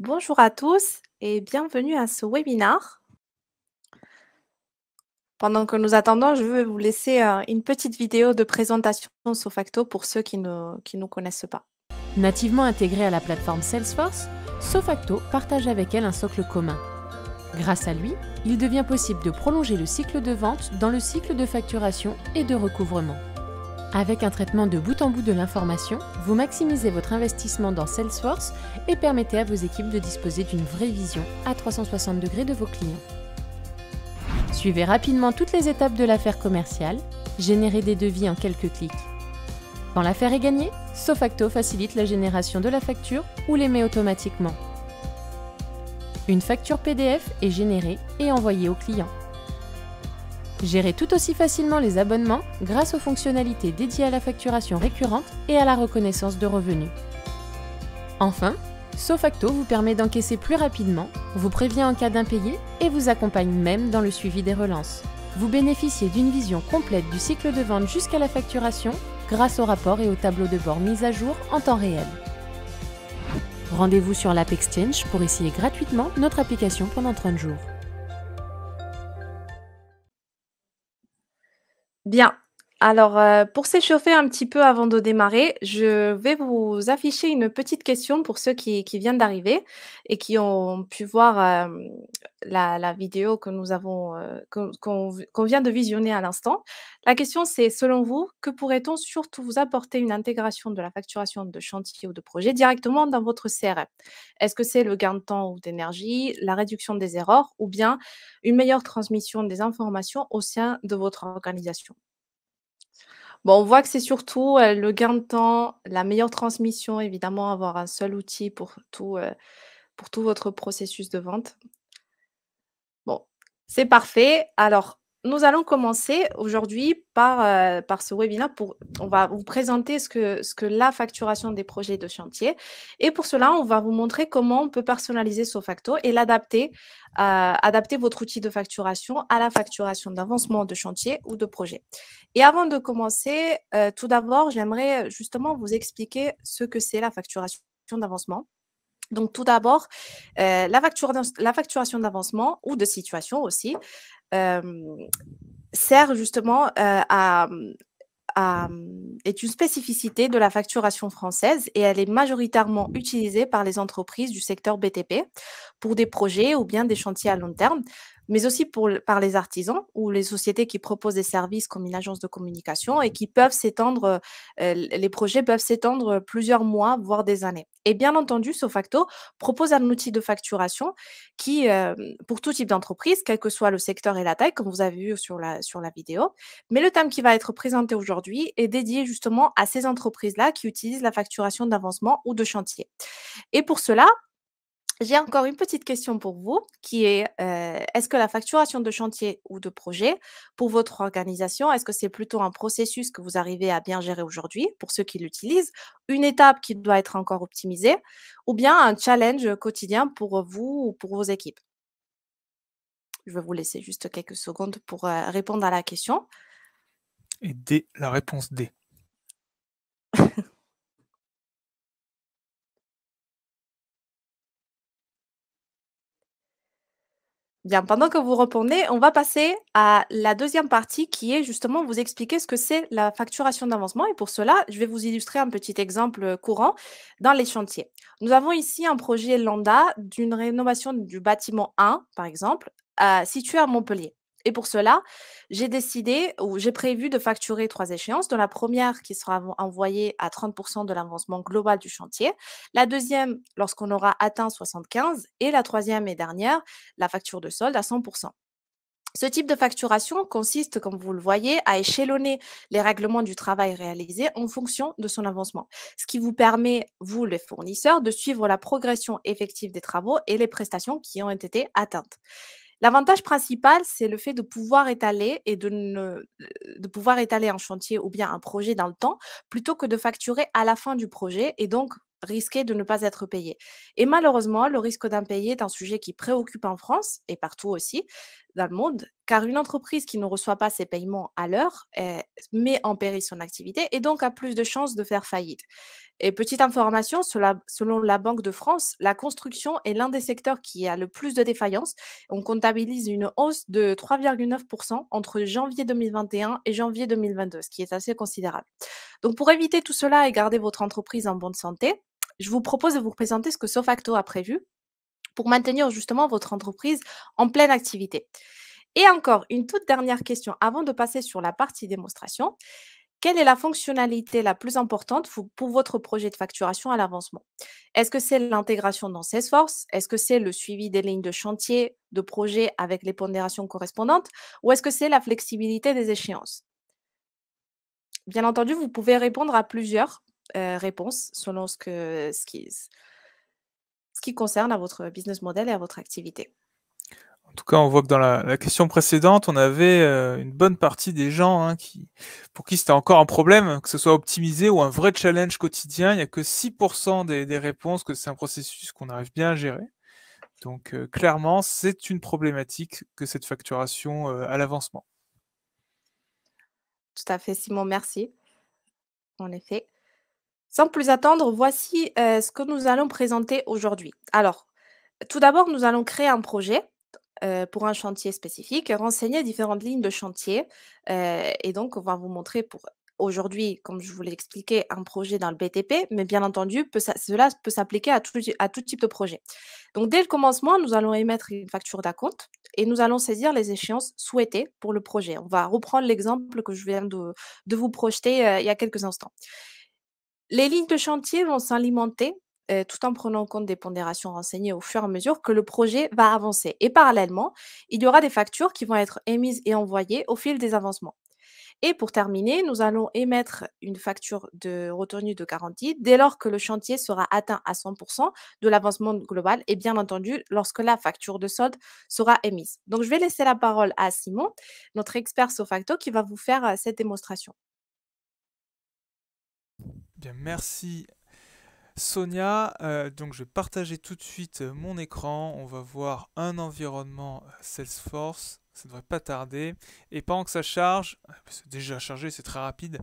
Bonjour à tous et bienvenue à ce webinaire. Pendant que nous attendons, je vais vous laisser une petite vidéo de présentation Sofacto pour ceux qui ne connaissent pas. Nativement intégrée à la plateforme Salesforce, Sofacto partage avec elle un socle commun. Grâce à lui, il devient possible de prolonger le cycle de vente dans le cycle de facturation et de recouvrement. Avec un traitement de bout en bout de l'information, vous maximisez votre investissement dans Salesforce et permettez à vos équipes de disposer d'une vraie vision à 360 degrés de vos clients. Suivez rapidement toutes les étapes de l'affaire commerciale, générez des devis en quelques clics. Quand l'affaire est gagnée, Sofacto facilite la génération de la facture ou l'émet automatiquement. Une facture PDF est générée et envoyée au client. Gérez tout aussi facilement les abonnements grâce aux fonctionnalités dédiées à la facturation récurrente et à la reconnaissance de revenus. Enfin, Sofacto vous permet d'encaisser plus rapidement, vous prévient en cas d'impayé et vous accompagne même dans le suivi des relances. Vous bénéficiez d'une vision complète du cycle de vente jusqu'à la facturation grâce au rapport et au tableau de bord mis à jour en temps réel. Rendez-vous sur l'App Exchange pour essayer gratuitement notre application pendant 30 jours. Bien, alors pour s'échauffer un petit peu avant de démarrer, je vais vous afficher une petite question pour ceux qui viennent d'arriver et qui ont pu voir la vidéo que nous avons, qu'on vient de visionner à l'instant. La question, c'est selon vous, que pourrait-on surtout vous apporter une intégration de la facturation de chantier ou de projet directement dans votre CRM? Est-ce que c'est le gain de temps ou d'énergie, la réduction des erreurs ou bien une meilleure transmission des informations au sein de votre organisation? Bon, on voit que c'est surtout, le gain de temps, la meilleure transmission, évidemment, avoir un seul outil pour tout votre processus de vente. Bon, c'est parfait. Alors, nous allons commencer aujourd'hui par ce webinaire on va vous présenter ce que la facturation des projets de chantier et pour cela, on va vous montrer comment on peut personnaliser Sofacto et adapter votre outil de facturation à la facturation d'avancement de chantier ou de projet. Et avant de commencer, tout d'abord, j'aimerais justement vous expliquer ce que c'est la facturation d'avancement. Donc tout d'abord, la facturation d'avancement ou de situation aussi, hem, sert justement, est une spécificité de la facturation française et elle est majoritairement utilisée par les entreprises du secteur BTP pour des projets ou bien des chantiers à long terme, mais aussi par les artisans ou les sociétés qui proposent des services comme une agence de communication et qui peuvent s'étendre, les projets peuvent s'étendre plusieurs mois, voire des années. Et bien entendu, Sofacto propose un outil de facturation qui, pour tout type d'entreprise, quel que soit le secteur et la taille, comme vous avez vu sur la vidéo, mais le thème qui va être présenté aujourd'hui est dédié justement à ces entreprises-là qui utilisent la facturation d'avancement ou de chantier. Et pour cela, j'ai encore une petite question pour vous qui est, est-ce que la facturation de chantier ou de projet pour votre organisation, est-ce que c'est plutôt un processus que vous arrivez à bien gérer aujourd'hui pour ceux qui l'utilisent, une étape qui doit être encore optimisée ou bien un challenge quotidien pour vous ou pour vos équipes? Je vais vous laisser juste quelques secondes pour, répondre à la question. Et D, la réponse D. Bien, pendant que vous répondez, on va passer à la deuxième partie qui est justement vous expliquer ce que c'est la facturation d'avancement et pour cela, je vais vous illustrer un petit exemple, courant dans les chantiers. Nous avons ici un projet lambda d'une rénovation du bâtiment 1, par exemple, situé à Montpellier et pour cela, j'ai prévu de facturer 3 échéances, dont la première qui sera envoyée à 30 de l'avancement global du chantier, la deuxième lorsqu'on aura atteint 75 et la troisième et dernière la facture de solde à 100. Ce type de facturation consiste, comme vous le voyez, à échelonner les règlements du travail réalisé en fonction de son avancement, ce qui vous permet, vous les fournisseurs, de suivre la progression effective des travaux et les prestations qui ont été atteintes. L'avantage principal, c'est le fait de pouvoir étaler de pouvoir étaler un chantier ou bien un projet dans le temps, plutôt que de facturer à la fin du projet et donc risquer de ne pas être payé. Et malheureusement, le risque d'impayé est un sujet qui préoccupe en France et partout aussi dans le monde, car une entreprise qui ne reçoit pas ses paiements à l'heure met en péril son activité et donc a plus de chances de faire faillite. Et petite information, selon la Banque de France, la construction est l'un des secteurs qui a le plus de défaillances. On comptabilise une hausse de 3,9% entre janvier 2021 et janvier 2022, ce qui est assez considérable. Donc, pour éviter tout cela et garder votre entreprise en bonne santé, je vous propose de vous présenter ce que Sofacto a prévu pour maintenir justement votre entreprise en pleine activité. Et encore, une toute dernière question avant de passer sur la partie démonstration. Quelle est la fonctionnalité la plus importante pour votre projet de facturation à l'avancement? Est-ce que c'est l'intégration dans Salesforce? Est-ce que c'est le suivi des lignes de chantier, de projet avec les pondérations correspondantes? Ou est-ce que c'est la flexibilité des échéances? Bien entendu, vous pouvez répondre à plusieurs réponses selon ce qui concerne à votre business model et à votre activité. En tout cas, on voit que dans la question précédente, on avait une bonne partie des gens pour qui c'était encore un problème, que ce soit optimisé ou un vrai challenge quotidien. Il n'y a que 6% des réponses que c'est un processus qu'on arrive bien à gérer. Donc clairement, c'est une problématique que cette facturation à l'avancement. Tout à fait, Simon, merci. En effet. Sans plus attendre, voici ce que nous allons présenter aujourd'hui. Alors, tout d'abord, nous allons créer un projet pour un chantier spécifique, renseigner différentes lignes de chantier. Et donc, on va vous montrer pour aujourd'hui, comme je vous l'ai expliqué, un projet dans le BTP, mais bien entendu, cela peut s'appliquer à tout type de projet. Donc, dès le commencement, nous allons émettre une facture d'acompte et nous allons saisir les échéances souhaitées pour le projet. On va reprendre l'exemple que je viens de vous projeter il y a quelques instants. Les lignes de chantier vont s'alimenter tout en prenant en compte des pondérations renseignées au fur et à mesure que le projet va avancer. Et parallèlement, il y aura des factures qui vont être émises et envoyées au fil des avancements. Et pour terminer, nous allons émettre une facture de retenue de garantie dès lors que le chantier sera atteint à 100% de l'avancement global et bien entendu lorsque la facture de solde sera émise. Donc, je vais laisser la parole à Simon, notre expert Sofacto, qui va vous faire cette démonstration. Bien, merci Sonia. Donc je vais partager tout de suite mon écran. On va voir un environnement Salesforce. Ça ne devrait pas tarder. Et pendant que ça charge, c'est déjà chargé, c'est très rapide.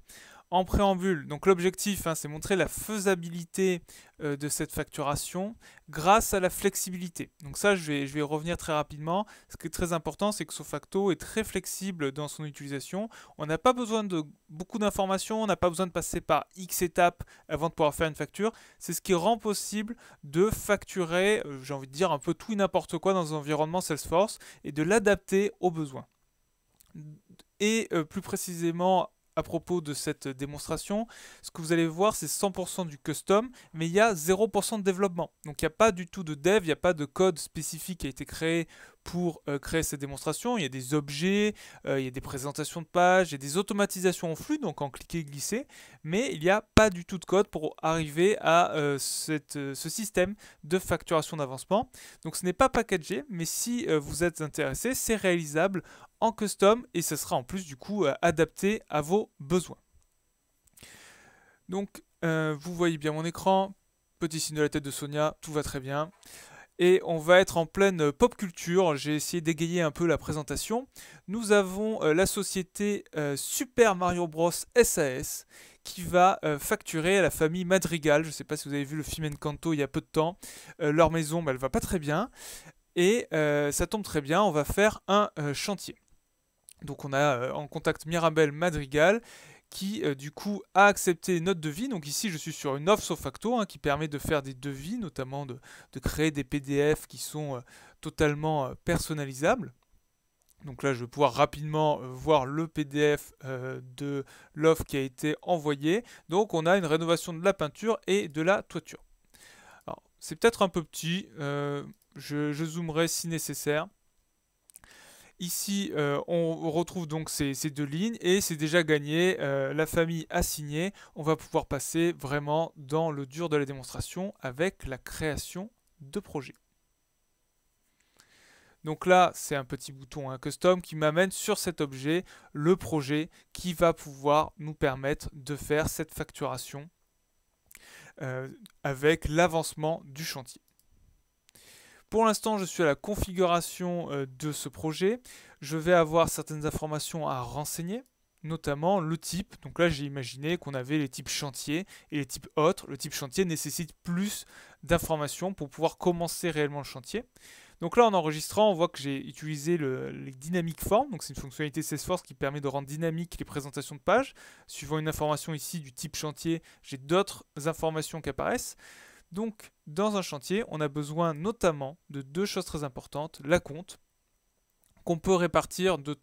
En préambule, donc l'objectif, c'est montrer la faisabilité de cette facturation grâce à la flexibilité. Donc ça, je vais y revenir très rapidement. Ce qui est très important, c'est que Sofacto est très flexible dans son utilisation. On n'a pas besoin de beaucoup d'informations, on n'a pas besoin de passer par X étapes avant de pouvoir faire une facture. C'est ce qui rend possible de facturer, j'ai envie de dire, un peu tout et n'importe quoi dans un environnement Salesforce et de l'adapter aux besoins. Et plus précisément, à propos de cette démonstration, ce que vous allez voir, c'est 100% du custom, mais il y a 0% de développement. Donc il n'y a pas du tout de dev, il n'y a pas de code spécifique qui a été créé pour créer cette démonstration. Il y a des objets, il y a des présentations de pages, il y a des automatisations en flux, donc en cliquer et glisser, mais il n'y a pas du tout de code pour arriver à ce système de facturation d'avancement. Donc ce n'est pas packagé, mais si vous êtes intéressé, c'est réalisable en custom et ce sera en plus du coup adapté à vos besoins. Donc vous voyez bien mon écran, petit signe de la tête de Sonia, tout va très bien. Et on va être en pleine pop culture, j'ai essayé d'égayer un peu la présentation. Nous avons la société Super Mario Bros SAS qui va facturer à la famille Madrigal. Je ne sais pas si vous avez vu le film Encanto il y a peu de temps. Leur maison, elle va pas très bien. Et ça tombe très bien, on va faire un chantier. Donc on a en contact Mirabel Madrigal qui du coup a accepté notre devis. Donc ici je suis sur une offre Sofacto qui permet de faire des devis, notamment de créer des PDF qui sont totalement personnalisables. Donc là je vais pouvoir rapidement voir le PDF de l'offre qui a été envoyée. Donc on a une rénovation de la peinture et de la toiture. Alors c'est peut-être un peu petit, je zoomerai si nécessaire. Ici, on retrouve donc ces deux lignes et c'est déjà gagné. La famille a signé. On va pouvoir passer vraiment dans le dur de la démonstration avec la création de projet. Donc là, c'est un petit bouton custom qui m'amène sur cet objet, le projet qui va pouvoir nous permettre de faire cette facturation avec l'avancement du chantier. Pour l'instant, je suis à la configuration de ce projet. Je vais avoir certaines informations à renseigner, notamment le type. Donc là, j'ai imaginé qu'on avait les types chantier et les types autres. Le type chantier nécessite plus d'informations pour pouvoir commencer réellement le chantier. Donc là, en enregistrant, on voit que j'ai utilisé les dynamic forms. Donc c'est une fonctionnalité Salesforce qui permet de rendre dynamique les présentations de pages. Suivant une information ici du type chantier, j'ai d'autres informations qui apparaissent. Donc dans un chantier, on a besoin notamment de deux choses très importantes. La compte, qu'on peut répartir de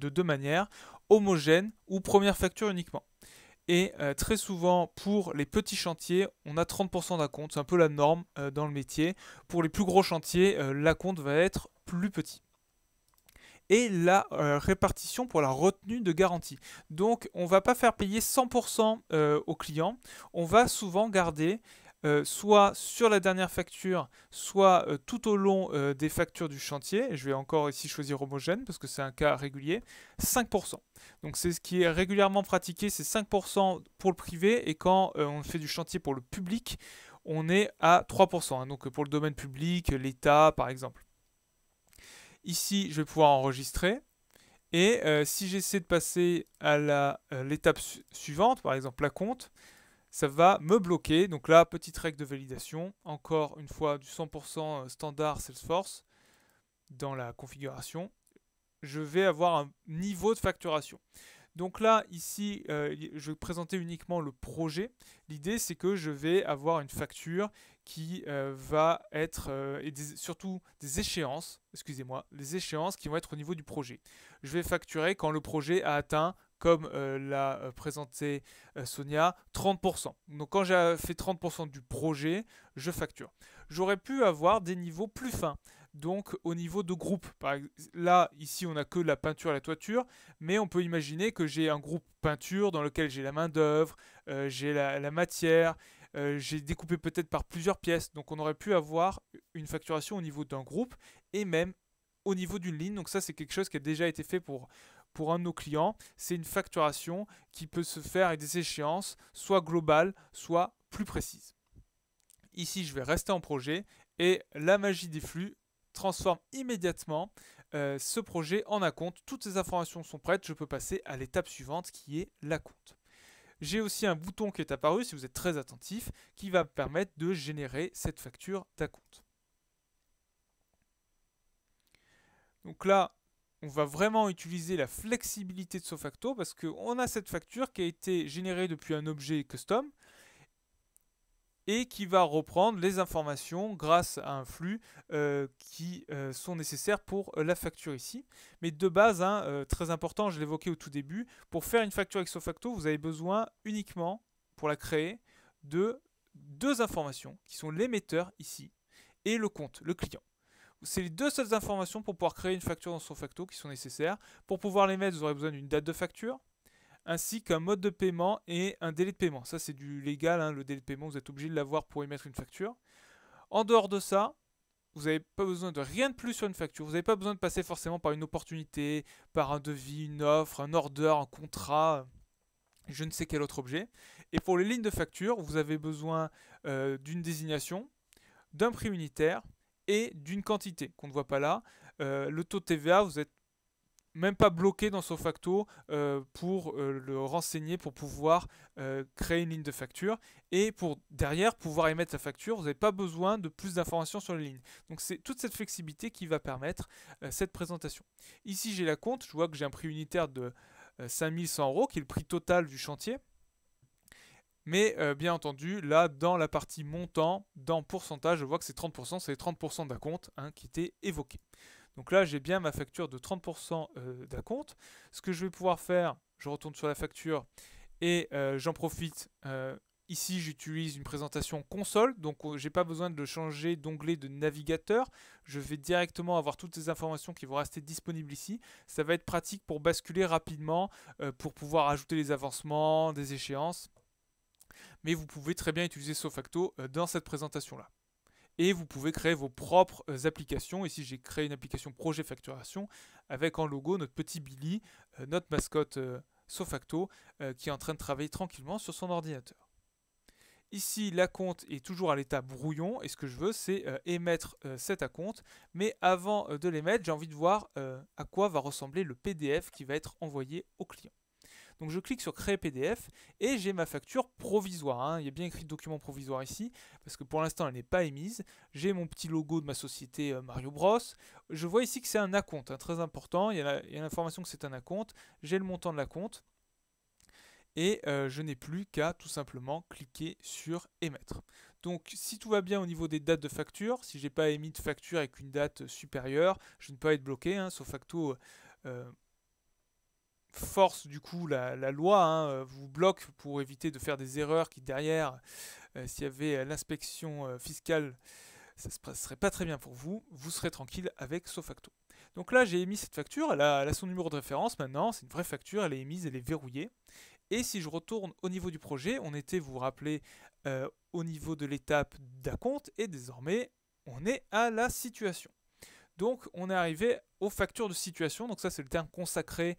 deux manières, homogène ou première facture uniquement. Et très souvent, pour les petits chantiers, on a 30% d'acompte. C'est un peu la norme dans le métier. Pour les plus gros chantiers, l'acompte va être plus petit. Et la répartition pour la retenue de garantie. Donc, on ne va pas faire payer 100% au client. On va souvent garder soit sur la dernière facture, soit tout au long des factures du chantier. Et je vais encore ici choisir homogène parce que c'est un cas régulier, 5%. Donc c'est ce qui est régulièrement pratiqué, c'est 5% pour le privé, et quand on fait du chantier pour le public, on est à 3%. Hein, donc pour le domaine public, l'État par exemple. Ici, je vais pouvoir enregistrer. Et si j'essaie de passer à l'étape suivante, par exemple la compte, ça va me bloquer. Donc là, petite règle de validation. Encore une fois, du 100% standard Salesforce dans la configuration. Je vais avoir un niveau de facturation. Donc là, ici, je vais présenter uniquement le projet. L'idée, c'est que je vais avoir une facture qui va être, et surtout des échéances, excusez-moi, les échéances qui vont être au niveau du projet. Je vais facturer quand le projet a atteint, comme l'a présenté Sonia, 30%. Donc quand j'ai fait 30% du projet, je facture. J'aurais pu avoir des niveaux plus fins. Donc au niveau de groupe, là ici on n'a que la peinture et la toiture, mais on peut imaginer que j'ai un groupe peinture dans lequel j'ai la main d'œuvre, j'ai la matière, j'ai découpé peut-être par plusieurs pièces, donc on aurait pu avoir une facturation au niveau d'un groupe et même au niveau d'une ligne. Donc ça c'est quelque chose qui a déjà été fait pour un de nos clients. C'est une facturation qui peut se faire avec des échéances soit globales, soit plus précises. Ici je vais rester en projet et la magie des flux transforme immédiatement ce projet en acompte. Toutes ces informations sont prêtes, je peux passer à l'étape suivante qui est l'acompte. J'ai aussi un bouton qui est apparu, si vous êtes très attentif, qui va me permettre de générer cette facture d'acompte. Donc là, on va vraiment utiliser la flexibilité de Sofacto parce qu'on a cette facture qui a été générée depuis un objet custom et qui va reprendre les informations grâce à un flux qui sont nécessaires pour la facture ici. Mais de base, hein, très important, je l'évoquais au tout début, pour faire une facture avec Sofacto, vous avez besoin uniquement, pour la créer, de deux informations, qui sont l'émetteur ici, et le compte, le client. C'est les deux seules informations pour pouvoir créer une facture dans Sofacto qui sont nécessaires. Pour pouvoir l'émettre, vous aurez besoin d'une date de facture, ainsi qu'un mode de paiement et un délai de paiement. Ça, c'est du légal, hein, le délai de paiement, vous êtes obligé de l'avoir pour émettre une facture. En dehors de ça, vous n'avez pas besoin de rien de plus sur une facture. Vous n'avez pas besoin de passer forcément par une opportunité, par un devis, une offre, un order, un contrat, je ne sais quel autre objet. Et pour les lignes de facture, vous avez besoin d'une désignation, d'un prix unitaire et d'une quantité qu'on ne voit pas là. Le taux de TVA, vous êtes même pas bloqué dans Sofacto pour le renseigner, pour pouvoir créer une ligne de facture. Et pour derrière pouvoir émettre la facture, vous n'avez pas besoin de plus d'informations sur les lignes. Donc c'est toute cette flexibilité qui va permettre cette présentation. Ici j'ai la compte, je vois que j'ai un prix unitaire de 5100 €, qui est le prix total du chantier. Mais bien entendu, là, dans la partie montant, dans pourcentage, je vois que c'est 30%, c'est les 30% d'acompte qui était évoqué. Donc là, j'ai bien ma facture de 30% d'acompte. Ce que je vais pouvoir faire, je retourne sur la facture et j'en profite. Ici, j'utilise une présentation console, donc je n'ai pas besoin de changer d'onglet de navigateur. Je vais directement avoir toutes les informations qui vont rester disponibles ici. Ça va être pratique pour basculer rapidement, pour pouvoir ajouter les avancements, des échéances. Mais vous pouvez très bien utiliser Sofacto dans cette présentation-là. Et vous pouvez créer vos propres applications. Ici, j'ai créé une application projet facturation avec en logo notre petit Billy, notre mascotte Sofacto, qui est en train de travailler tranquillement sur son ordinateur. Ici, l'acompte est toujours à l'état brouillon et ce que je veux, c'est émettre cet acompte. Mais avant de l'émettre, j'ai envie de voir à quoi va ressembler le PDF qui va être envoyé au client. Donc je clique sur Créer PDF et j'ai ma facture provisoire. Hein. Il y a bien écrit document provisoire ici parce que pour l'instant elle n'est pas émise. J'ai mon petit logo de ma société Mario Bros. Je vois ici que c'est un acompte, hein, très important. Il y a l'information que c'est un acompte. J'ai le montant de l'acompte. Et je n'ai plus qu'à tout simplement cliquer sur émettre. Donc si tout va bien au niveau des dates de facture, si je n'ai pas émis de facture avec une date supérieure, je ne peux pas être bloqué. Hein, Sofacto force du coup la loi, hein, vous bloque pour éviter de faire des erreurs qui derrière, s'il y avait l'inspection fiscale, ça ne serait pas très bien pour vous, vous serez tranquille avec Sofacto. Donc là j'ai émis cette facture, elle a son numéro de référence maintenant, c'est une vraie facture, elle est émise, elle est verrouillée. Et si je retourne au niveau du projet, on était, vous vous rappelez, au niveau de l'étape d'acompte, et désormais, on est à la situation. Donc, on est arrivé aux factures de situation. Donc ça, c'est le terme consacré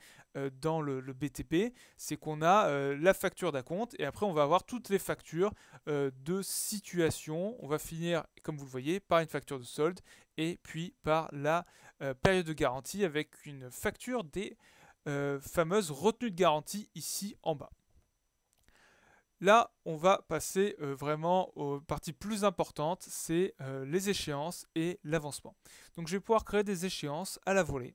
dans le BTP. C'est qu'on a la facture d'acompte, et après, on va avoir toutes les factures de situation. On va finir, comme vous le voyez, par une facture de solde, et puis par la période de garantie avec une facture des fameuse retenue de garantie ici en bas. Là, on va passer vraiment aux parties plus importantes, c'est les échéances et l'avancement. Donc je vais pouvoir créer des échéances à la volée.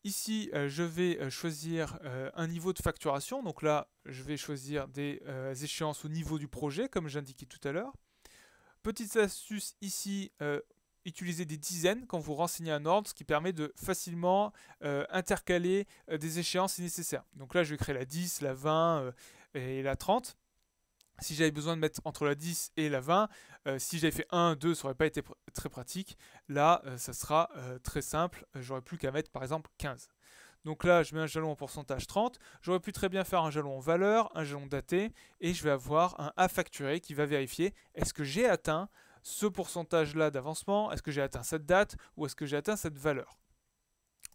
Ici, je vais choisir un niveau de facturation. Donc là, je vais choisir des échéances au niveau du projet, comme j'indiquais tout à l'heure. Petite astuce ici, utiliser des dizaines quand vous renseignez un ordre, ce qui permet de facilement intercaler des échéances si nécessaire. Donc là, je vais créer la 10, la 20 et la 30. Si j'avais besoin de mettre entre la 10 et la 20, si j'avais fait 1, 2, ça n'aurait pas été très pratique. Là, ça sera très simple. J'aurais plus qu'à mettre par exemple 15. Donc là, je mets un jalon en pourcentage 30. J'aurais pu très bien faire un jalon en valeur, un jalon daté, et je vais avoir un à facturer qui va vérifier est-ce que j'ai atteint ce pourcentage-là d'avancement, est-ce que j'ai atteint cette date ou est-ce que j'ai atteint cette valeur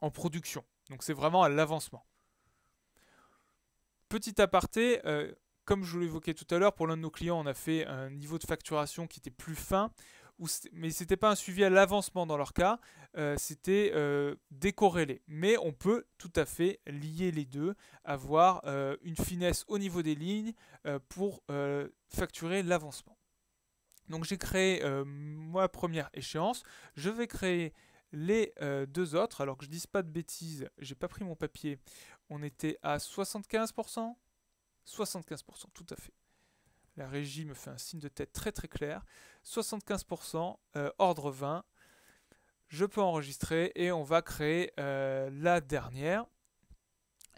en production. Donc c'est vraiment à l'avancement. Petit aparté, comme je vous l'évoquais tout à l'heure, pour l'un de nos clients, on a fait un niveau de facturation qui était plus fin, mais ce n'était pas un suivi à l'avancement dans leur cas, c'était décorrélé. Mais on peut tout à fait lier les deux, avoir une finesse au niveau des lignes pour facturer l'avancement. Donc j'ai créé ma première échéance, je vais créer les deux autres, alors que je ne dise pas de bêtises, j'ai pas pris mon papier, on était à 75%, 75%, tout à fait. La régie me fait un signe de tête très très clair. 75%, ordre 20. Je peux enregistrer et on va créer la dernière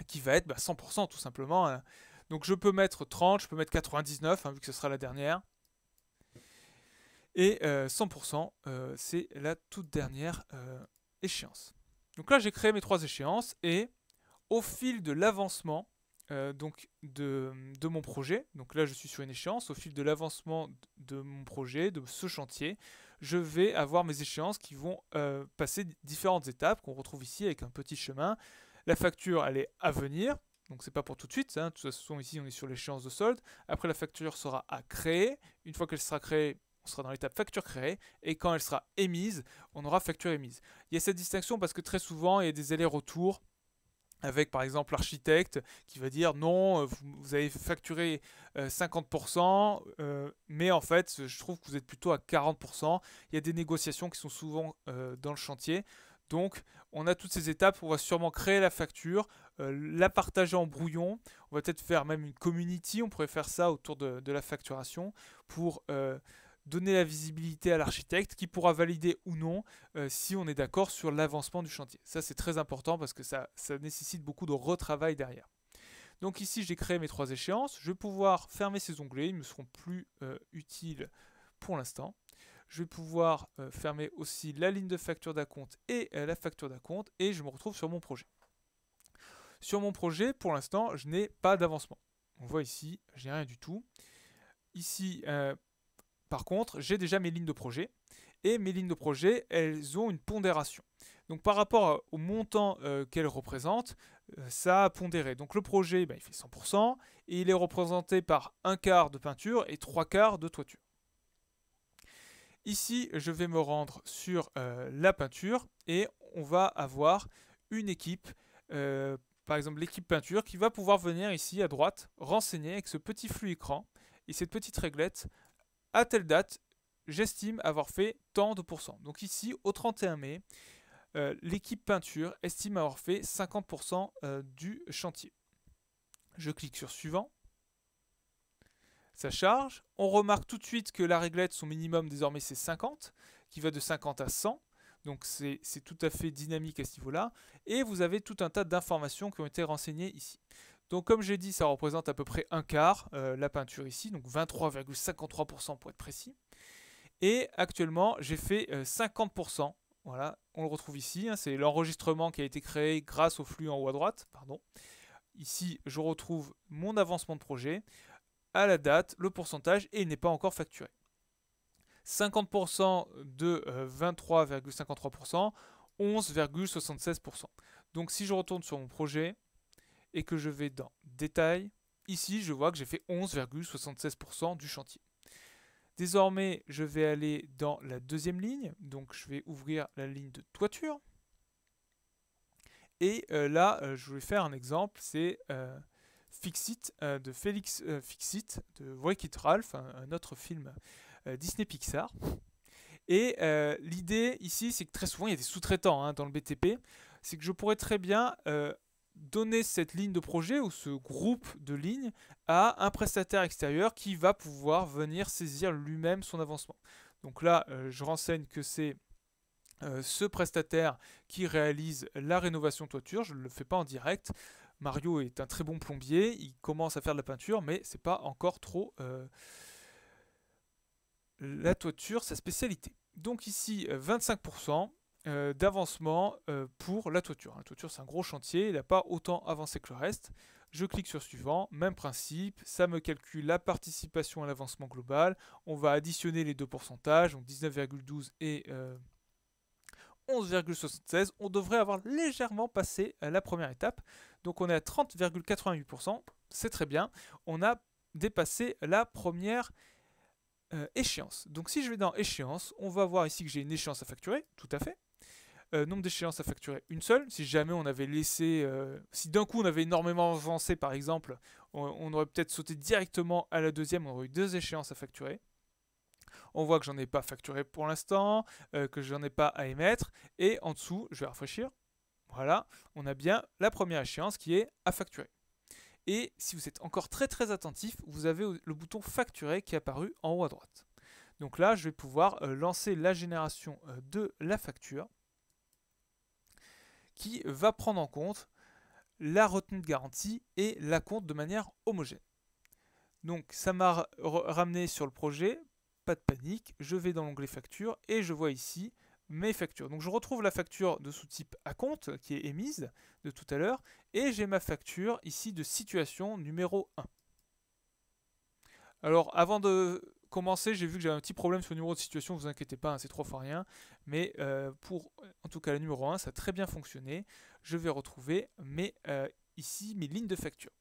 qui va être 100% tout simplement. Hein. Donc je peux mettre 30, je peux mettre 99 hein, vu que ce sera la dernière. Et 100%, c'est la toute dernière échéance. Donc là j'ai créé mes trois échéances et au fil de l'avancement donc de mon projet, donc là je suis sur une échéance, au fil de l'avancement de mon projet, de ce chantier, je vais avoir mes échéances qui vont passer différentes étapes qu'on retrouve ici avec un petit chemin. La facture elle est à venir, donc c'est pas pour tout de suite, hein. De toute façon ici on est sur l'échéance de solde. Après la facture sera à créer, une fois qu'elle sera créée, on sera dans l'étape facture créée, et quand elle sera émise, on aura facture émise. Il y a cette distinction parce que très souvent il y a des allers-retours avec par exemple l'architecte qui va dire non, vous avez facturé 50%, mais en fait je trouve que vous êtes plutôt à 40%. Il y a des négociations qui sont souvent dans le chantier. Donc on a toutes ces étapes, on va sûrement créer la facture, la partager en brouillon, on va peut-être faire même une community, on pourrait faire ça autour de la facturation pour donner la visibilité à l'architecte qui pourra valider ou non si on est d'accord sur l'avancement du chantier. Ça c'est très important parce que ça nécessite beaucoup de retravail derrière. Donc ici j'ai créé mes trois échéances, je vais pouvoir fermer ces onglets, ils ne me seront plus utiles pour l'instant. Je vais pouvoir fermer aussi la ligne de facture d'acompte et la facture d'acompte et je me retrouve sur mon projet. Sur mon projet, pour l'instant, je n'ai pas d'avancement. On voit ici, je n'ai rien du tout. Ici, par contre, j'ai déjà mes lignes de projet et mes lignes de projet, elles ont une pondération. Donc par rapport au montant qu'elle représente, ça a pondéré. Donc le projet, il fait 100% et il est représenté par un quart de peinture et 3/4 de toiture. Ici, je vais me rendre sur la peinture et on va avoir une équipe, par exemple l'équipe peinture, qui va pouvoir venir ici à droite, renseigner avec ce petit flux écran et cette petite réglette, à telle date, j'estime avoir fait tant de pourcents. Donc ici, au 31 mai, l'équipe peinture estime avoir fait 50% du chantier. Je clique sur suivant. Ça charge. On remarque tout de suite que la réglette, son minimum désormais c'est 50, qui va de 50 à 100. Donc c'est tout à fait dynamique à ce niveau-là. Et vous avez tout un tas d'informations qui ont été renseignées ici. Donc comme j'ai dit, ça représente à peu près un quart la peinture ici, donc 23,53% pour être précis. Et actuellement, j'ai fait 50%. Voilà, on le retrouve ici, hein, c'est l'enregistrement qui a été créé grâce au flux en haut à droite. Pardon. Ici, je retrouve mon avancement de projet, à la date, le pourcentage, et il n'est pas encore facturé. 50% de 23,53%, 11,76%. Donc si je retourne sur mon projet et que je vais dans Détails, ici je vois que j'ai fait 11,76% du chantier. Désormais, je vais aller dans la deuxième ligne, donc je vais ouvrir la ligne de toiture. Et là, je vais faire un exemple, c'est Fix-It de Félix Fix-It de Wreck-It Ralph, un autre film Disney Pixar. Et l'idée ici, c'est que très souvent, il y a des sous-traitants dans le BTP, c'est que je pourrais très bien donner cette ligne de projet ou ce groupe de lignes à un prestataire extérieur qui va pouvoir venir saisir lui-même son avancement. Donc là, je renseigne que c'est ce prestataire qui réalise la rénovation toiture. Je ne le fais pas en direct. Mario est un très bon plombier, il commence à faire de la peinture, mais c'est pas encore trop la toiture, sa spécialité. Donc ici, 25%. D'avancement pour la toiture. La toiture, c'est un gros chantier, il n'a pas autant avancé que le reste. Je clique sur suivant, même principe, ça me calcule la participation à l'avancement global. On va additionner les deux pourcentages, donc 19,12 et 11,76. On devrait avoir légèrement passé la première étape. Donc on est à 30,88%, c'est très bien. On a dépassé la première échéance. Donc si je vais dans échéance, on va voir ici que j'ai une échéance à facturer, tout à fait. Nombre d'échéances à facturer, une seule. Si jamais on avait laissé, si d'un coup on avait énormément avancé par exemple, on aurait peut-être sauté directement à la deuxième, on aurait eu 2 échéances à facturer. On voit que j'en ai pas facturé pour l'instant, que j'en ai pas à émettre, et en dessous, je vais rafraîchir, voilà, on a bien la première échéance qui est à facturer. Et si vous êtes encore très très attentif, vous avez le bouton facturer qui est apparu en haut à droite. Donc là, je vais pouvoir lancer la génération de la facture, qui va prendre en compte la retenue de garantie et l'acompte de manière homogène. Donc ça m'a ramené sur le projet, pas de panique, je vais dans l'onglet facture et je vois ici mes factures. Donc je retrouve la facture de sous-type acompte qui est émise de tout à l'heure et j'ai ma facture ici de situation numéro 1. Alors avant de commencer, j'ai vu que j'avais un petit problème sur le numéro de situation, ne vous inquiétez pas, c'est 3 fois rien, mais pour en tout cas la numéro 1, ça a très bien fonctionné. Je vais retrouver ici mes lignes de facture.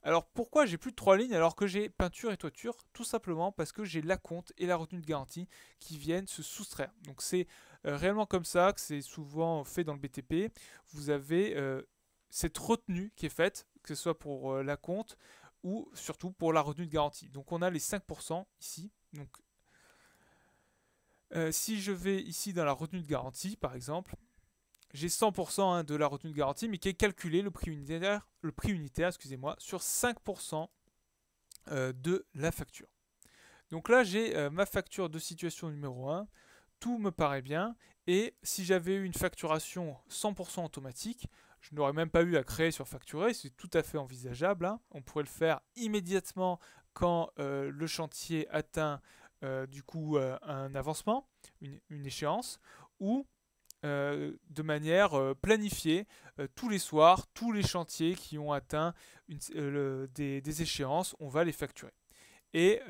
Alors pourquoi j'ai plus de 3 lignes alors que j'ai peinture et toiture? Tout simplement parce que j'ai l'acompte et la retenue de garantie qui viennent se soustraire. Donc c'est réellement comme ça que c'est souvent fait dans le BTP. Vous avez cette retenue qui est faite, que ce soit pour l'acompte ou surtout pour la retenue de garantie. Donc on a les 5% ici. Donc si je vais ici dans la retenue de garantie par exemple, j'ai 100% de la retenue de garantie, mais qui est calculé le prix unitaire excusez-moi, sur 5% de la facture. Donc là, j'ai ma facture de situation numéro 1. Tout me paraît bien. Et si j'avais eu une facturation 100% automatique, je n'aurais même pas eu à créer sur facturer. C'est tout à fait envisageable. On pourrait le faire immédiatement quand le chantier atteint du coup un avancement, une échéance, ou de manière planifiée tous les soirs, tous les chantiers qui ont atteint des échéances, on va les facturer. Et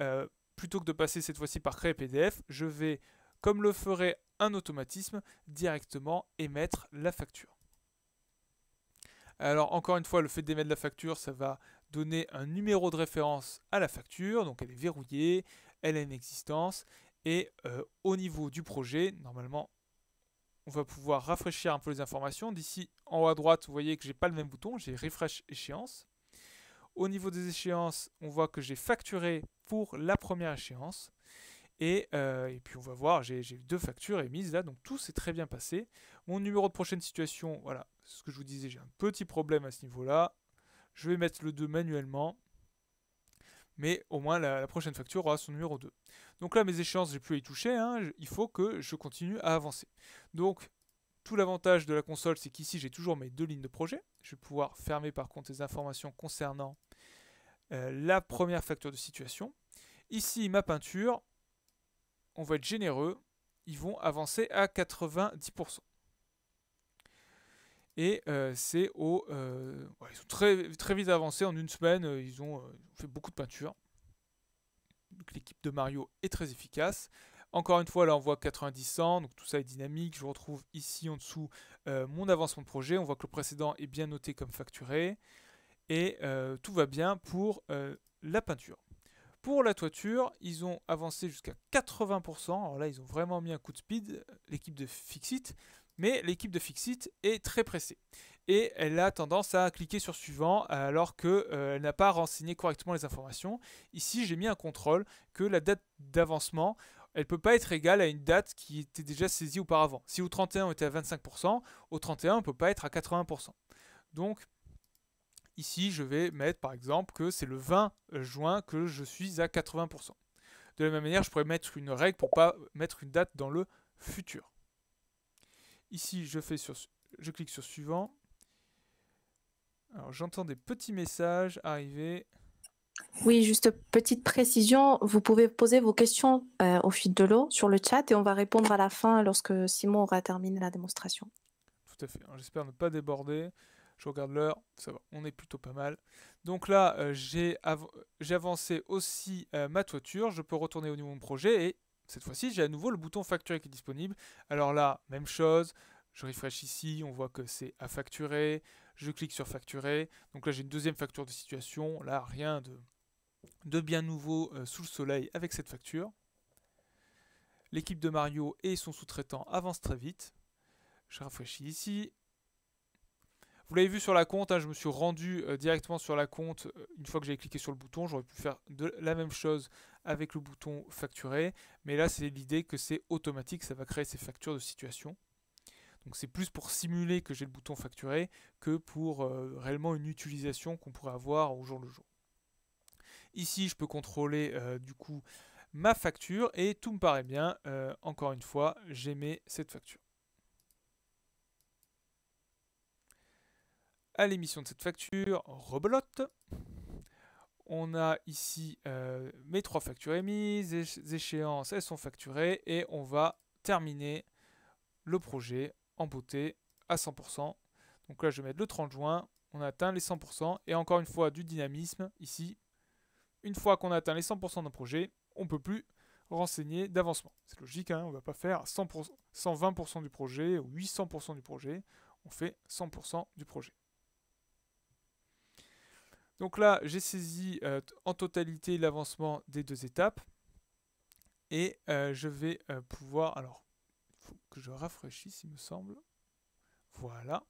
plutôt que de passer cette fois-ci par créer PDF, je vais, comme le ferait un automatisme directement émettre la facture. Alors encore une fois, le fait d'émettre la facture, ça va donner un numéro de référence à la facture, donc elle est verrouillée, elle a une existence, et au niveau du projet, normalement, on va pouvoir rafraîchir un peu les informations. D'ici en haut à droite, vous voyez que j'ai pas le même bouton, j'ai refresh échéance. Au niveau des échéances, on voit que j'ai facturé pour la première échéance. Et puis on va voir, j'ai 2 factures émises là, donc tout s'est très bien passé. Mon numéro de prochaine situation, voilà, c'est ce que je vous disais, j'ai un petit problème à ce niveau-là. Je vais mettre le 2 manuellement, mais au moins la prochaine facture aura son numéro 2. Donc là, mes échéances, j'ai plus à y toucher, hein, il faut que je continue à avancer. Donc, tout l'avantage de la console, c'est qu'ici, j'ai toujours mes 2 lignes de projet. Je vais pouvoir fermer par contre les informations concernant la première facture de situation. Ici, ma peinture, on va être généreux, ils vont avancer à 90%. Et c'est au... ils sont très, très vite avancés, en une semaine, ils ont fait beaucoup de peinture. L'équipe de Mario est très efficace. Encore une fois, là on voit 90-100, donc tout ça est dynamique. Je retrouve ici en dessous mon avancement de projet. On voit que le précédent est bien noté comme facturé. Et tout va bien pour la peinture. Pour la toiture, ils ont avancé jusqu'à 80%. Alors là, ils ont vraiment mis un coup de speed, l'équipe de Fixit. Mais l'équipe de Fixit est très pressée. Et elle a tendance à cliquer sur suivant alors qu'elle n'a pas renseigné correctement les informations. Ici, j'ai mis un contrôle que la date d'avancement, elle ne peut pas être égale à une date qui était déjà saisie auparavant. Si au 31, on était à 25%, au 31, on ne peut pas être à 80%. Donc, ici, je vais mettre par exemple que c'est le 20 juin que je suis à 80%. De la même manière, je pourrais mettre une règle pour ne pas mettre une date dans le futur. Ici, je clique sur suivant. Alors, j'entends des petits messages arriver. Oui, juste petite précision, vous pouvez poser vos questions au fil de l'eau sur le chat et on va répondre à la fin lorsque Simon aura terminé la démonstration. Tout à fait. J'espère ne pas déborder. Je regarde l'heure, ça va, on est plutôt pas mal. Donc là, j'ai avancé aussi ma toiture. Je peux retourner au niveau de mon projet et cette fois-ci, j'ai à nouveau le bouton facturer qui est disponible. Alors là, même chose. Je refresh ici, on voit que c'est à facturer. Je clique sur facturer. Donc là, j'ai une deuxième facture de situation. Là, rien de bien nouveau sous le soleil avec cette facture. L'équipe de Mario et son sous-traitant avancent très vite. Je rafraîchis ici. Vous l'avez vu sur la compte, hein, je me suis rendu directement sur la compte une fois que j'avais cliqué sur le bouton. J'aurais pu faire la même chose avec le bouton facturer. Mais là, c'est l'idée que c'est automatique. Ça va créer ces factures de situation. Donc c'est plus pour simuler que j'ai le bouton facturer que pour réellement une utilisation qu'on pourrait avoir au jour le jour. Ici, je peux contrôler du coup ma facture et tout me paraît bien. Encore une fois, j'émets cette facture. À l'émission de cette facture, rebelote. On a ici mes 3 factures émises, les échéances, elles sont facturées et on va terminer le projet en beauté à 100%. Donc là, je vais mettre le 30 juin, on a atteint les 100% et encore une fois du dynamisme ici. Une fois qu'on a atteint les 100% d'un projet, on ne peut plus renseigner d'avancement. C'est logique, hein, on ne va pas faire 100%, 120% du projet ou 800% du projet, on fait 100% du projet. Donc là, j'ai saisi en totalité l'avancement des 2 étapes. Et je vais pouvoir... Alors, il faut que je rafraîchisse, il me semble. Voilà.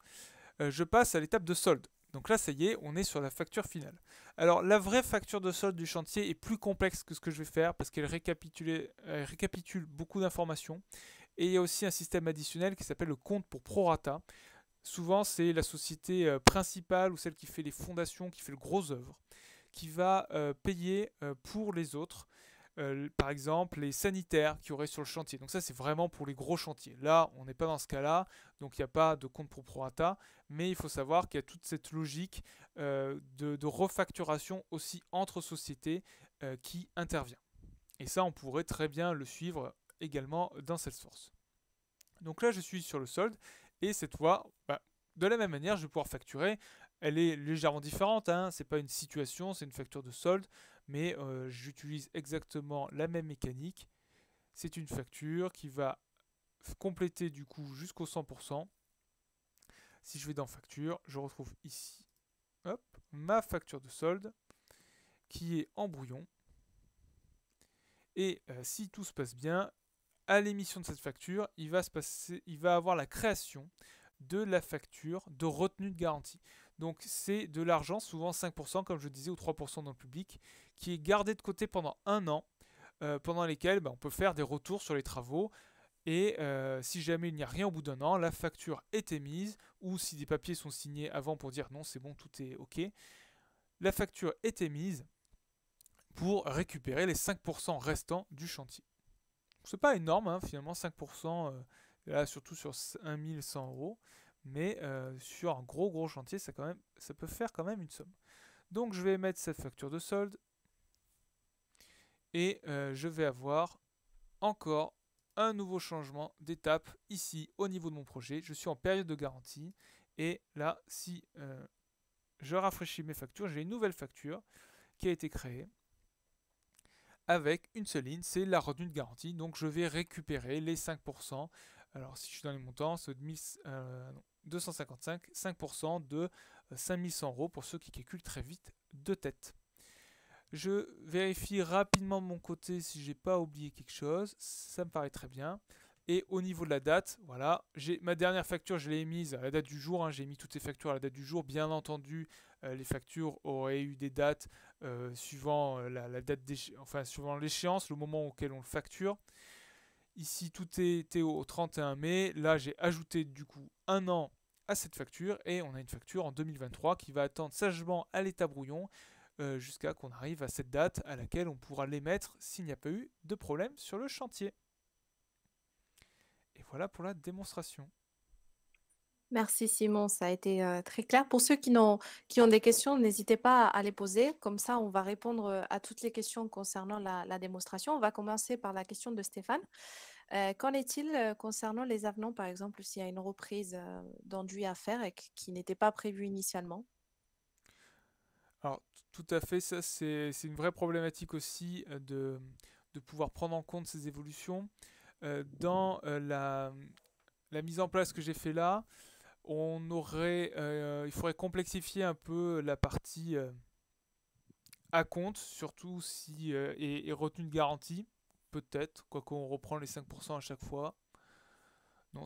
Je passe à l'étape de solde. Donc là, ça y est, on est sur la facture finale. Alors, la vraie facture de solde du chantier est plus complexe que ce que je vais faire parce qu'elle récapitule beaucoup d'informations. Et il y a aussi un système additionnel qui s'appelle le compte pour prorata. Souvent, c'est la société principale ou celle qui fait les fondations, qui fait le gros œuvre, qui va payer pour les autres. Par exemple, les sanitaires qui auraient sur le chantier. Donc ça, c'est vraiment pour les gros chantiers. Là, on n'est pas dans ce cas-là, donc il n'y a pas de compte pour prorata, mais il faut savoir qu'il y a toute cette logique de refacturation aussi entre sociétés qui intervient. Et ça, on pourrait très bien le suivre également dans Salesforce. Donc là, je suis sur le solde. Et cette fois, de la même manière, je vais pouvoir facturer. Elle est légèrement différente, hein. Ce n'est pas une situation, c'est une facture de solde, mais j'utilise exactement la même mécanique. C'est une facture qui va compléter du coup jusqu'au 100%. Si je vais dans facture, je retrouve ici hop, ma facture de solde qui est en brouillon. Et si tout se passe bien, à l'émission de cette facture, il va avoir la création de la facture de retenue de garantie. Donc c'est de l'argent, souvent 5%, comme je disais, ou 3% dans le public, qui est gardé de côté pendant un an, pendant lesquels on peut faire des retours sur les travaux. Et si jamais il n'y a rien au bout d'un an, la facture est émise, ou si des papiers sont signés avant pour dire non, c'est bon, tout est OK, la facture est émise pour récupérer les 5% restants du chantier. C'est pas énorme, hein, finalement, 5%, là, surtout sur 1100 €, mais sur un gros chantier, ça peut faire quand même une somme. Donc je vais mettre cette facture de solde, et je vais avoir encore un nouveau changement d'étape ici au niveau de mon projet. Je suis en période de garantie, et là, si je rafraîchis mes factures, j'ai une nouvelle facture qui a été créée avec une seule ligne, c'est la retenue de garantie. Donc je vais récupérer les 5%. Alors si je suis dans les montants, c'est 255, 5% de 5100 € pour ceux qui calculent très vite de tête. Je vérifie rapidement de mon côté si j'ai pas oublié quelque chose. Ça me paraît très bien. Et au niveau de la date, voilà, ma dernière facture, je l'ai émise à la date du jour. J'ai mis toutes ces factures à la date du jour. Bien entendu, les factures auraient eu des dates suivant la date suivant l'échéance, le moment auquel on le facture. Ici, tout était au 31 mai. Là, j'ai ajouté du coup un an à cette facture, et on a une facture en 2023 qui va attendre sagement à l'état brouillon jusqu'à qu'on arrive à cette date à laquelle on pourra l'émettre s'il n'y a pas eu de problème sur le chantier. Et voilà pour la démonstration. Merci Simon, ça a été très clair. Pour ceux qui ont des questions, n'hésitez pas à les poser. Comme ça, on va répondre à toutes les questions concernant la démonstration. On va commencer par la question de Stéphane. Qu'en est-il concernant les avenants, par exemple, s'il y a une reprise d'enduit à faire et qui n'était pas prévue initialement? Alors, tout à fait, ça c'est une vraie problématique aussi de pouvoir prendre en compte ces évolutions. Dans la mise en place que j'ai fait là, il faudrait complexifier un peu la partie acompte, surtout si et retenue de garantie, peut-être, quoique on reprend les 5% à chaque fois. Non,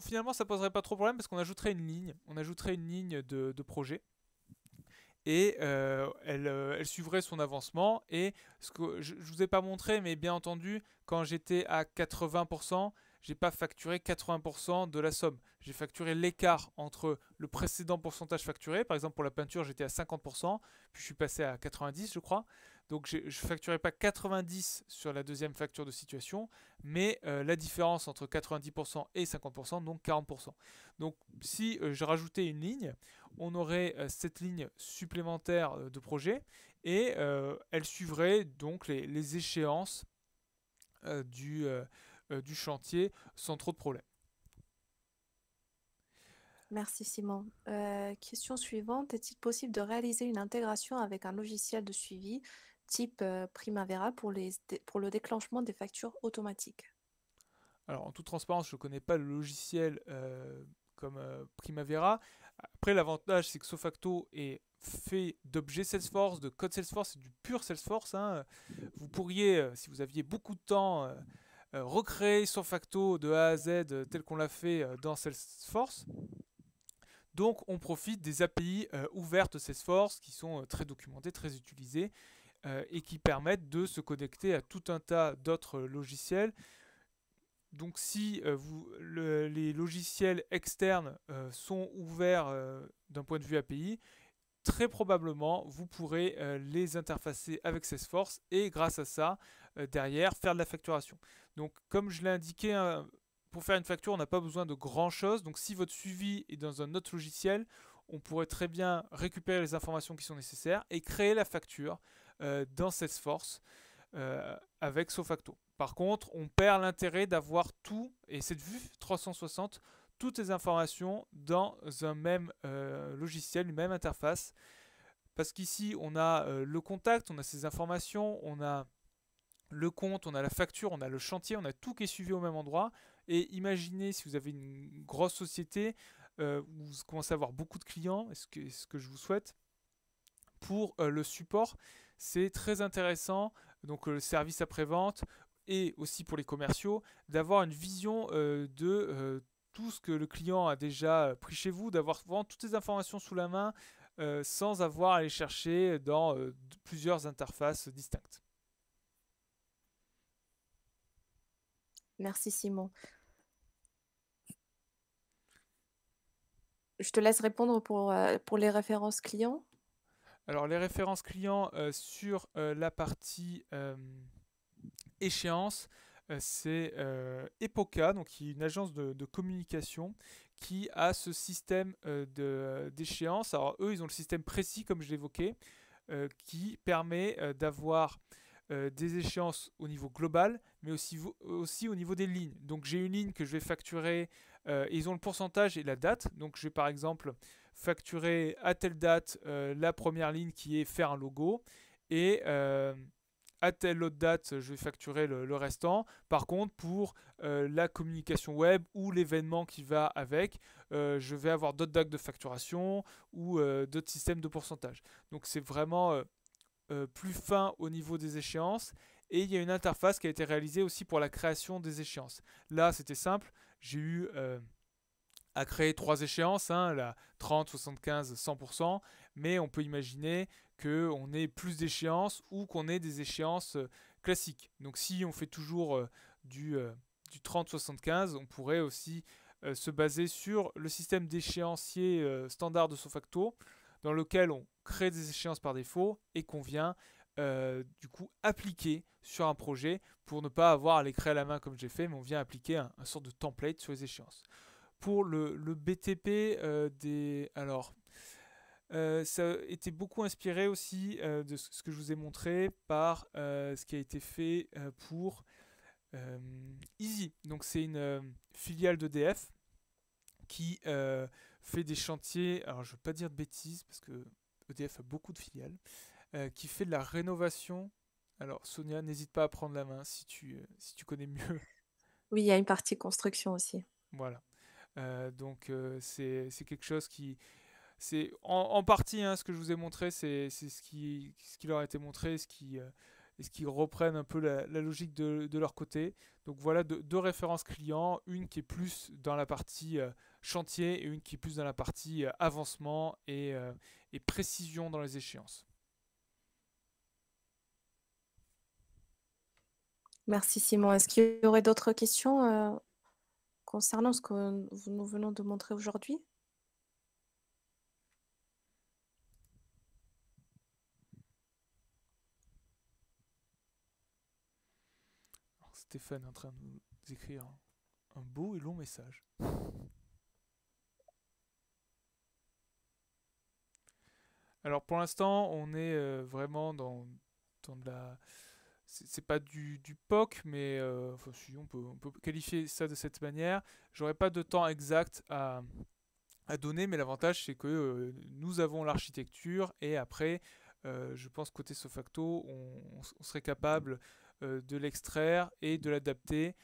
finalement ça poserait pas trop de problème parce qu'on ajouterait une ligne de projet, et elle suivrait son avancement. Et ce que je vous ai pas montré, mais bien entendu, quand j'étais à 80%, j'ai pas facturé 80% de la somme. J'ai facturé l'écart entre le précédent pourcentage facturé. Par exemple, pour la peinture, j'étais à 50%, puis je suis passé à 90, je crois. Donc je ne facturais pas 90 sur la deuxième facture de situation, mais la différence entre 90% et 50%, donc 40%. Donc si je rajoutais une ligne, on aurait cette ligne supplémentaire de projet, et elle suivrait donc les échéances du chantier sans trop de problèmes. Merci Simon. Question suivante, est-il possible de réaliser une intégration avec un logiciel de suivi type Primavera pour le déclenchement des factures automatiques? Alors en toute transparence, je ne connais pas le logiciel comme Primavera. Après, l'avantage, c'est que Sofacto est fait d'objets Salesforce, de code Salesforce, c'est du pur Salesforce. Vous pourriez, si vous aviez beaucoup de temps, recréer Sofacto de A à Z tel qu'on l'a fait dans Salesforce. Donc on profite des API ouvertes Salesforce qui sont très documentées, très utilisées, et qui permettent de se connecter à tout un tas d'autres logiciels. Donc si les logiciels externes sont ouverts d'un point de vue API, très probablement vous pourrez les interfacer avec Salesforce, et grâce à ça, derrière, faire de la facturation. Donc comme je l'ai indiqué, pour faire une facture, on n'a pas besoin de grand chose. Donc si votre suivi est dans un autre logiciel, on pourrait très bien récupérer les informations qui sont nécessaires et créer la facture dans Salesforce avec Sofacto. Par contre, on perd l'intérêt d'avoir tout, et cette vue 360, toutes les informations dans un même logiciel, une même interface. Parce qu'ici, on a le contact, on a ces informations, on a le compte, on a la facture, on a le chantier, on a tout qui est suivi au même endroit. Et imaginez si vous avez une grosse société où vous commencez à avoir beaucoup de clients, ce que je vous souhaite, pour le support, c'est très intéressant, donc le service après-vente et aussi pour les commerciaux, d'avoir une vision de tout ce que le client a déjà pris chez vous, d'avoir vraiment toutes les informations sous la main sans avoir à les chercher dans plusieurs interfaces distinctes. Merci Simon. Je te laisse répondre pour les références clients. Alors les références clients sur la partie échéance, c'est Epoca, donc qui est une agence de communication qui a ce système d'échéance. Alors eux, ils ont le système précis, comme je l'évoquais, qui permet d'avoir des échéances au niveau global, mais aussi au niveau des lignes. Donc j'ai une ligne que je vais facturer, et ils ont le pourcentage et la date. Donc je vais par exemple facturer à telle date la première ligne qui est faire un logo, et à telle autre date, je vais facturer le restant. Par contre, pour la communication web ou l'événement qui va avec, je vais avoir d'autres dates de facturation ou d'autres systèmes de pourcentage. Donc c'est vraiment plus fin au niveau des échéances. Et il y a une interface qui a été réalisée aussi pour la création des échéances. Là, c'était simple. J'ai eu à créer 3 échéances, hein, la 30, 75, 100%, mais on peut imaginer qu'on ait plus d'échéances ou qu'on ait des échéances classiques. Donc si on fait toujours du 30-75, on pourrait aussi se baser sur le système d'échéancier standard de Sofacto, dans lequel on crée des échéances par défaut et qu'on vient du coup appliquer sur un projet pour ne pas avoir à les créer à la main comme j'ai fait, mais on vient appliquer un sorte de template sur les échéances. Pour le BTP, ça a été beaucoup inspiré aussi de ce que je vous ai montré par ce qui a été fait pour Easy. Donc c'est une filiale d'EDF qui fait des chantiers, alors je ne veux pas dire de bêtises parce que EDF a beaucoup de filiales, qui fait de la rénovation. Alors Sonia, n'hésite pas à prendre la main si tu connais mieux. Oui, il y a une partie construction aussi. Voilà. Donc c'est quelque chose qui... C'est en partie hein, ce que je vous ai montré, c'est ce qui leur a été montré, et ce qui reprennent un peu la logique de leur côté. Donc voilà deux références clients, une qui est plus dans la partie chantier et une qui est plus dans la partie avancement et précision dans les échéances. Merci Simon. Est-ce qu'il y aurait d'autres questions concernant ce que nous venons de montrer aujourd'hui? Alors, Stéphane est en train de nous écrire un beau et long message. Alors pour l'instant, on est vraiment dans de la... C'est pas du POC, mais enfin, si, on peut qualifier ça de cette manière. J'aurais pas de temps exact à donner, mais l'avantage c'est que nous avons l'architecture et après, je pense côté Sofacto, on serait capable de l'extraire et de l'adapter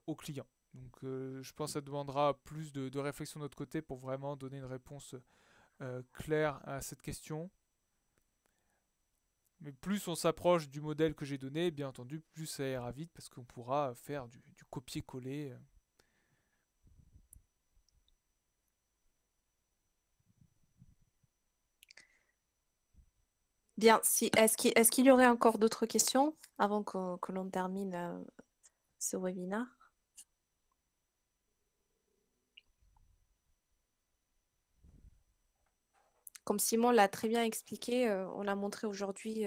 au client. Donc je pense que ça demandera plus de réflexion de notre côté pour vraiment donner une réponse claire à cette question. Mais plus on s'approche du modèle que j'ai donné, bien entendu, plus ça ira vite parce qu'on pourra faire du copier-coller. Bien, est-ce qu'il y aurait encore d'autres questions avant que l'on termine ce webinaire? Comme Simon l'a très bien expliqué, on a montré aujourd'hui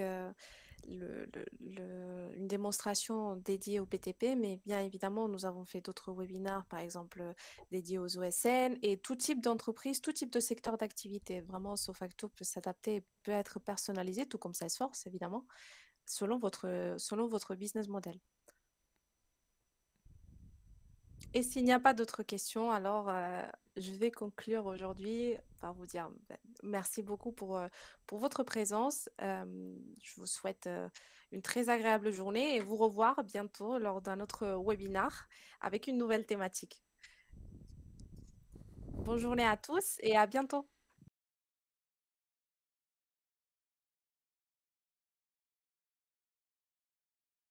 une démonstration dédiée au BTP, mais bien évidemment, nous avons fait d'autres webinaires, par exemple dédiés aux OSN et tout type d'entreprise, tout type de secteur d'activité. Vraiment, Sofacto peut s'adapter, peut être personnalisé, tout comme Salesforce, évidemment, selon votre business model. Et s'il n'y a pas d'autres questions, alors je vais conclure aujourd'hui par vous dire merci beaucoup pour votre présence. Je vous souhaite une très agréable journée et vous revoir bientôt lors d'un autre webinar avec une nouvelle thématique. Bonne journée à tous et à bientôt.